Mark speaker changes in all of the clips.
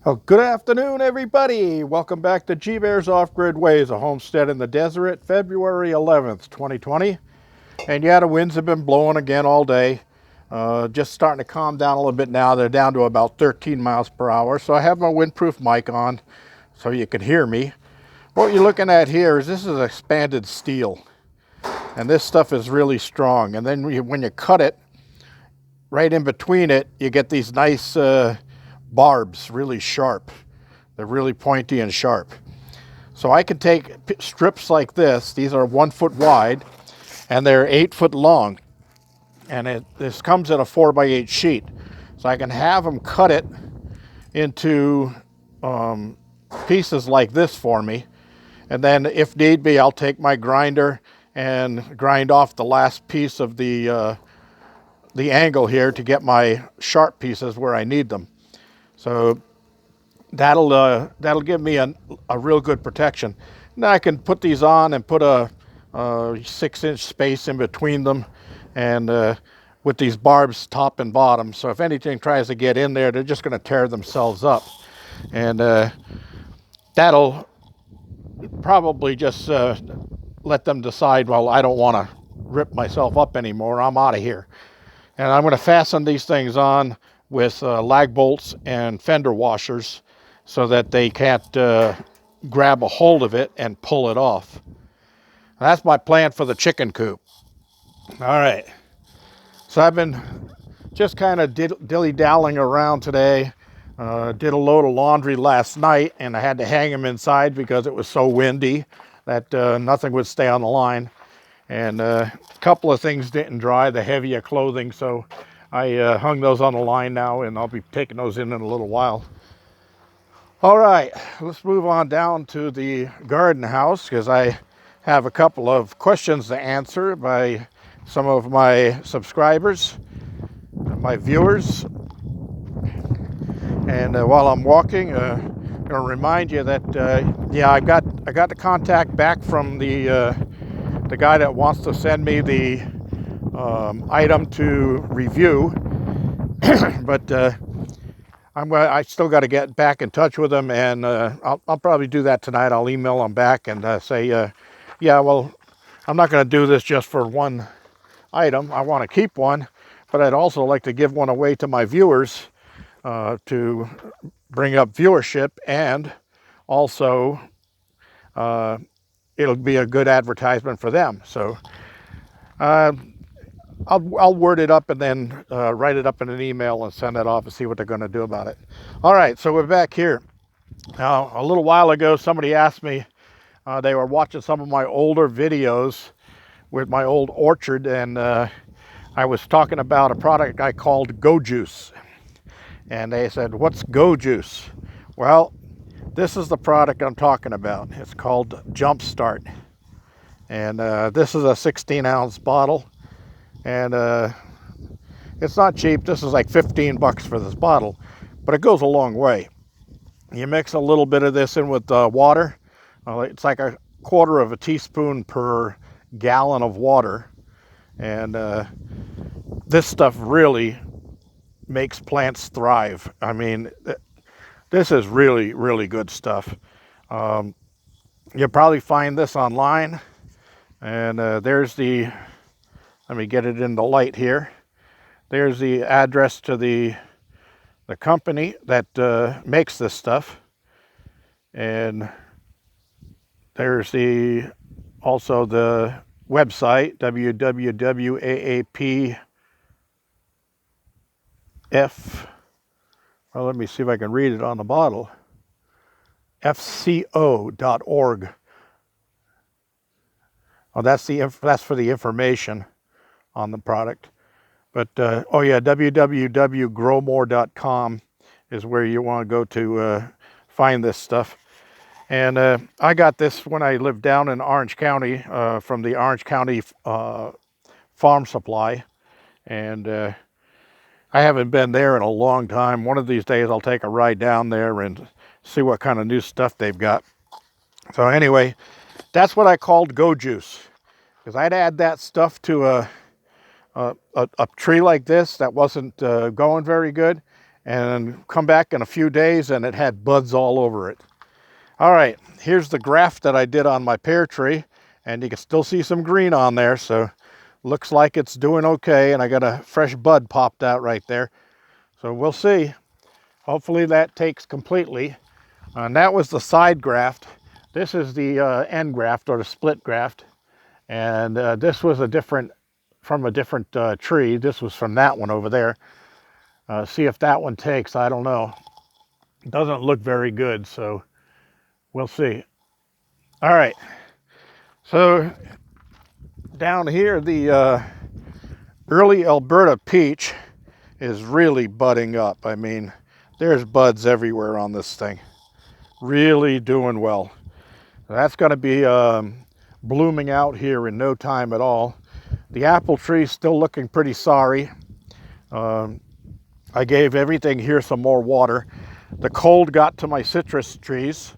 Speaker 1: Oh, good afternoon, everybody. Welcome back to G-Bear's Off-Grid Ways, a homestead in the desert, February 11th, 2020. And yeah, the winds have been blowing again all day. Just starting to calm down a little bit now. They're down to about 13 miles per hour. So I have my windproof mic on so you can hear me. What you're looking at here is this is expanded steel. And this stuff is really strong. And then when you cut it, right in between it, you get these nice barbs, really sharp. They're really pointy and sharp. So I can take strips like this. These are 1 foot wide and they're 8 foot long. And this comes in a 4x8 sheet. So I can have them cut it into pieces like this for me. And then if need be, I'll take my grinder and grind off the last piece of the angle here to get my sharp pieces where I need them. So that'll give me a real good protection. Now I can put these on and put a 6-inch space in between them, and with these barbs top and bottom. So if anything tries to get in there, they're just going to tear themselves up, and that'll probably just let them decide, well, I don't want to rip myself up anymore. I'm out of here. And I'm going to fasten these things on with lag bolts and fender washers so that they can't grab a hold of it and pull it off. That's my plan for the chicken coop. All right. So I've been just kind of dilly-dallying around today. Did a load of laundry last night, and I had to hang them inside because it was so windy that nothing would stay on the line. And a couple of things didn't dry, the heavier clothing, so I hung those on the line now, and I'll be taking those in a little while. All right, let's move on down to the garden house because I have a couple of questions to answer by some of my subscribers, my viewers. And while I'm walking, I'm going to remind you that yeah, I got the contact back from the guy that wants to send me the item to review, but I still got to get back in touch with him, and I'll probably do that tonight. I'll email him back and say, yeah, well, I'm not going to do this just for one item. I want to keep one, but I'd also like to give one away to my viewers to bring up viewership, and also it'll be a good advertisement for them. So I'll word it up and then write it up in an email and send that off and see what they're going to do about it. All right, so we're back here. Now, a little while ago, somebody asked me, they were watching some of my older videos with my old orchard, and I was talking about a product I called Go Juice. And they said, what's Go Juice? Well, this is the product I'm talking about. It's called Jumpstart. And this is a 16-ounce bottle. And it's not cheap. This is like 15 bucks for this bottle, but it goes a long way. You mix a little bit of this in with water. It's like a quarter of a teaspoon per gallon of water. And this stuff really makes plants thrive. I mean, this is really, really good stuff. You'll probably find this online. And there's the, let me get it in the light here. There's the address to the company that makes this stuff. And there's also the website, www.aapf. Well, let me see if I can read it on the bottle. fco.org. Oh, that's for the information on the product. But oh yeah, www.growmore.com is where you want to go to find this stuff. And I got this when I lived down in Orange County from the Orange County Farm Supply, and I haven't been there in a long time. One of these days I'll take a ride down there and see what kind of new stuff they've got. So anyway, that's what I called Go Juice, because I'd add that stuff to a tree like this that wasn't going very good, and come back in a few days and it had buds all over it. All right, here's the graft that I did on my pear tree, and you can still see some green on there, so looks like it's doing okay, and I got a fresh bud popped out right there. So we'll see. Hopefully that takes completely. And that was the side graft. This is the end graft, or the split graft. And this was from a different tree. This was from that one over there. See if that one takes, I don't know. It doesn't look very good, so we'll see. All right, so down here, the early Alberta peach is really budding up. I mean, there's buds everywhere on this thing. Really doing well. That's going to be blooming out here in no time at all. The apple tree's still looking pretty sorry. I gave everything here some more water. The cold got to my citrus trees,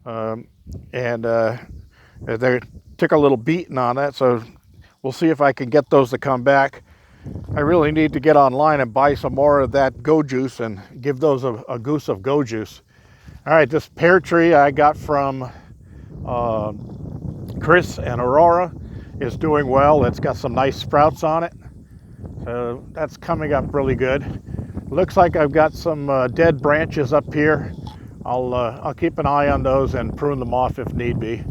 Speaker 1: and they took a little beating on that, so we'll see if I can get those to come back. I really need to get online and buy some more of that Go Juice and give those a goose of Go Juice. All right, this pear tree I got from Chris and Aurora is doing well. It's got some nice sprouts on it, so that's coming up really good. Looks like I've got some dead branches up here. I'll keep an eye on those and prune them off if need be.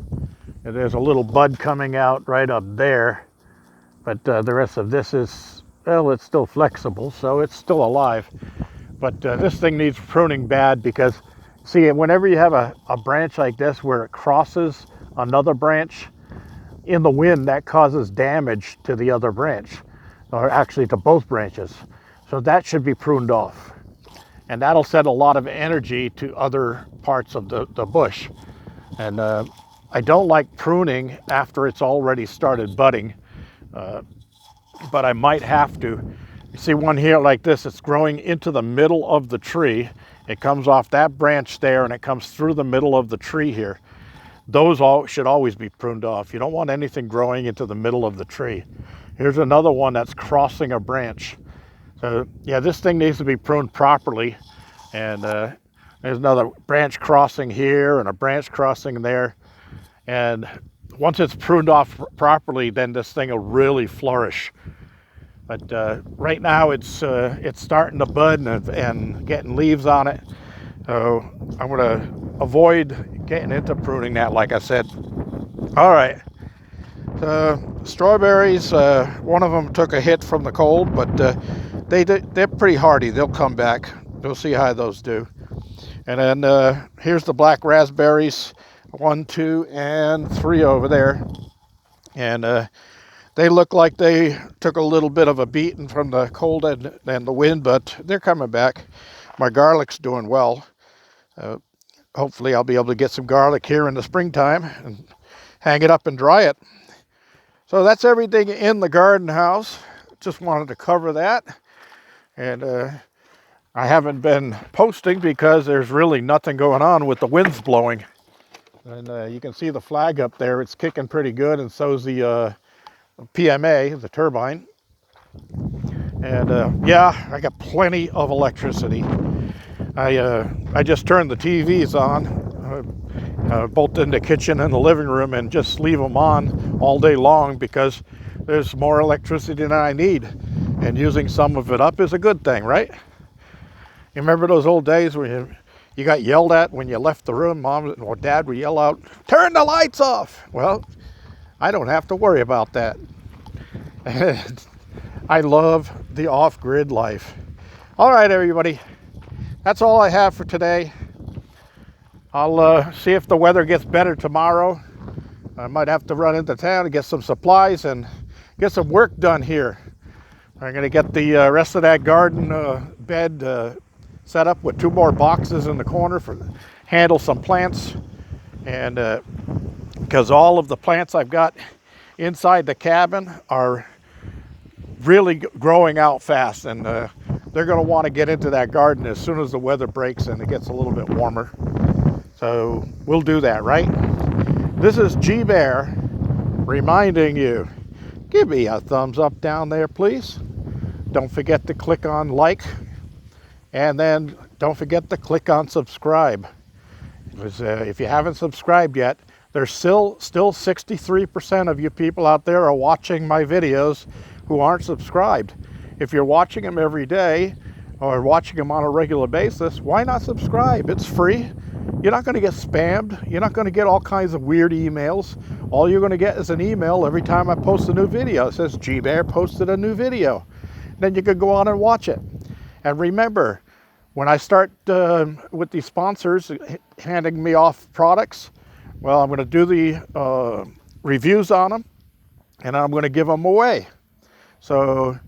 Speaker 1: And there's a little bud coming out right up there, but the rest of this is, well, it's still flexible, so it's still alive. But this thing needs pruning bad because, see, whenever you have a branch like this where it crosses another branch, in the wind that causes damage to the other branch, or actually to both branches. So that should be pruned off. And that'll send a lot of energy to other parts of the bush. And I don't like pruning after it's already started budding, but I might have to. You see one here like this, it's growing into the middle of the tree. It comes off that branch there and it comes through the middle of the tree here. Those should always be pruned off. You don't want anything growing into the middle of the tree. Here's another one that's crossing a branch. So yeah, this thing needs to be pruned properly. And there's another branch crossing here and a branch crossing there. And once it's pruned off properly, then this thing will really flourish. But right now it's starting to bud and getting leaves on it. So I'm going to avoid getting into pruning that, like I said. All right. Strawberries, one of them took a hit from the cold, but they're pretty hardy. They'll come back. We'll see how those do. And then here's the black raspberries, 1, 2, and 3 over there. And they look like they took a little bit of a beating from the cold and the wind, but they're coming back. My garlic's doing well. Hopefully I'll be able to get some garlic here in the springtime and hang it up and dry it. So that's everything in the garden house. Just wanted to cover that. And I haven't been posting because there's really nothing going on with the winds blowing. And you can see the flag up there. It's kicking pretty good, and so's the PMA, the turbine. And yeah, I got plenty of electricity. I just turned the TVs on, both in the kitchen and the living room, and just leave them on all day long because there's more electricity than I need. And using some of it up is a good thing, right? You remember those old days when you got yelled at when you left the room? Mom or Dad would yell out, "Turn the lights off!" Well, I don't have to worry about that. I love the off-grid life. All right, everybody. That's all I have for today. I'll see if the weather gets better tomorrow. I might have to run into town and get some supplies and get some work done here. I'm going to get the rest of that garden bed set up with 2 more boxes in the corner for handle some plants. And because all of the plants I've got inside the cabin are really growing out fast, and they're going to want to get into that garden as soon as the weather breaks and it gets a little bit warmer. So we'll do that, right? This is G Bear reminding you, give me a thumbs up down there, please. Don't forget to click on like And then don't forget to click on subscribe. Because, if you haven't subscribed yet, there's still 63% of you people out there are watching my videos who aren't subscribed. If you're watching them every day or watching them on a regular basis, why not subscribe? It's free. You're not going to get spammed. You're not going to get all kinds of weird emails. All you're going to get is an email every time I post a new video. It says G-Bear posted a new video. Then you can go on and watch it. And remember, when I start with these sponsors handing me off products, well, I'm going to do the reviews on them, and I'm going to give them away. So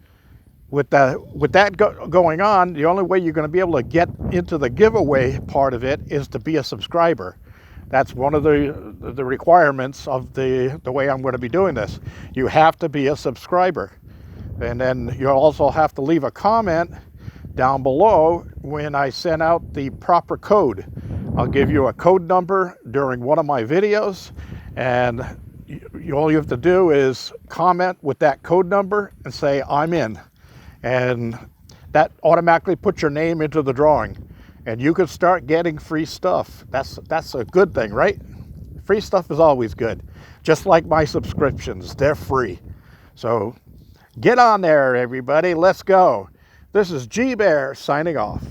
Speaker 1: with that going on, the only way you're going to be able to get into the giveaway part of it is to be a subscriber. That's one of the requirements of the way I'm going to be doing this. You have to be a subscriber. And then you'll also have to leave a comment down below when I send out the proper code. I'll give you a code number during one of my videos, and all you have to do is comment with that code number and say, I'm in. And that automatically puts your name into the drawing. And you can start getting free stuff. That's a good thing, right? Free stuff is always good. Just like my subscriptions, they're free. So get on there, everybody. Let's go. This is G-Bear signing off.